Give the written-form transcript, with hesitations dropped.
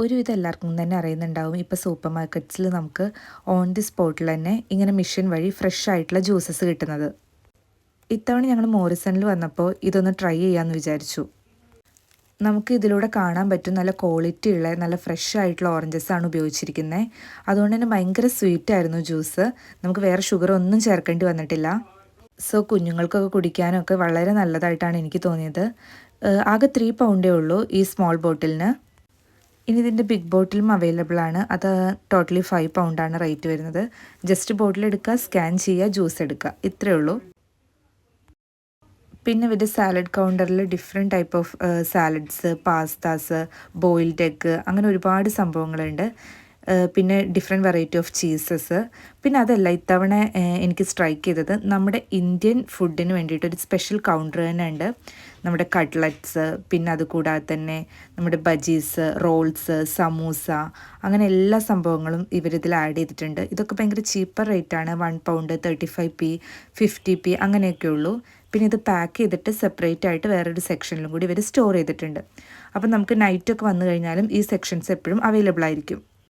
ഒരുവിധം എല്ലാവർക്കും തന്നെ അറിയുന്നുണ്ടാവും ഇപ്പോൾ സൂപ്പർ മാർക്കറ്റ്സിൽ നമുക്ക് ഓൺ ദി സ്പോട്ടിൽ തന്നെ ഇങ്ങനെ മെഷീൻ വഴി ഫ്രഷ് ആയിട്ടുള്ള ജ്യൂസസ് കിട്ടുന്നത്. ഇത്തവണ ഞങ്ങൾ മോറിസണിൽ വന്നപ്പോൾ ഇതൊന്ന് ട്രൈ ചെയ്യാമെന്ന് വിചാരിച്ചു. നമുക്ക് ഇതിലൂടെ കാണാൻ പറ്റും നല്ല ക്വാളിറ്റി ഉള്ള നല്ല ഫ്രഷ് ആയിട്ടുള്ള ഓറഞ്ചസാണ് ഉപയോഗിച്ചിരിക്കുന്നത്. അതുകൊണ്ട് തന്നെ ഭയങ്കര സ്വീറ്റ് ആയിരുന്നു ജ്യൂസ്. നമുക്ക് വേറെ ഷുഗർ ഒന്നും ചേർക്കേണ്ടി വന്നിട്ടില്ല. സോ കുഞ്ഞുങ്ങൾക്കൊക്കെ കുടിക്കാനൊക്കെ വളരെ നല്ലതായിട്ടാണ് എനിക്ക് തോന്നിയത്. ആകെ 3 പൗണ്ടേ ഉള്ളൂ ഈ സ്മോൾ ബോട്ടിലിന്. ഇനി ഇതിൻ്റെ ബിഗ് ബോട്ടിലും അവൈലബിൾ ആണ്. അത് ടോട്ടലി 5 പൗണ്ടാണ് റേറ്റ് വരുന്നത്. ജസ്റ്റ് ബോട്ടിൽ എടുക്കുക, സ്കാൻ ചെയ്യുക, ജ്യൂസ് എടുക്കുക, ഇത്രയേ ഉള്ളൂ. പിന്നെ ഇവരുടെ സാലഡ് കൗണ്ടറിൽ different type of salads, pastas, boiled egg, അങ്ങനെ ഒരുപാട് സംഭവങ്ങളുണ്ട്. പിന്നെ ഡിഫറെൻറ്റ് വെറൈറ്റി ഓഫ് ചീസസ്. പിന്നെ അതല്ല ഇത്തവണ എനിക്ക് സ്ട്രൈക്ക് ചെയ്തത് നമ്മുടെ ഇന്ത്യൻ ഫുഡിന് വേണ്ടിയിട്ട് ഒരു സ്പെഷ്യൽ കൗണ്ടർ തന്നെ ഉണ്ട്. നമ്മുടെ കട്ട്ലറ്റ്സ്, പിന്നെ അതുകൂടാതെ തന്നെ നമ്മുടെ ബജീസ്, റോൾസ്, സമൂസ, അങ്ങനെ എല്ലാ സംഭവങ്ങളും ഇവരിതിൽ ആഡ് ചെയ്തിട്ടുണ്ട്. ഇതൊക്കെ ഭയങ്കര ചീപ്പർ റേറ്റാണ്. 1 പൗണ്ട് 35p 50p അങ്ങനെയൊക്കെ ഉള്ളൂ. പിന്നെ ഇത് പാക്ക് ചെയ്തിട്ട് സെപ്പറേറ്റ് ആയിട്ട് വേറൊരു സെക്ഷനിലും കൂടി ഇവർ സ്റ്റോർ ചെയ്തിട്ടുണ്ട്. അപ്പം നമുക്ക് നൈറ്റൊക്കെ വന്നു കഴിഞ്ഞാലും ഈ സെക്ഷൻസ് എപ്പോഴും അവൈലബിൾ ആയിരിക്കും.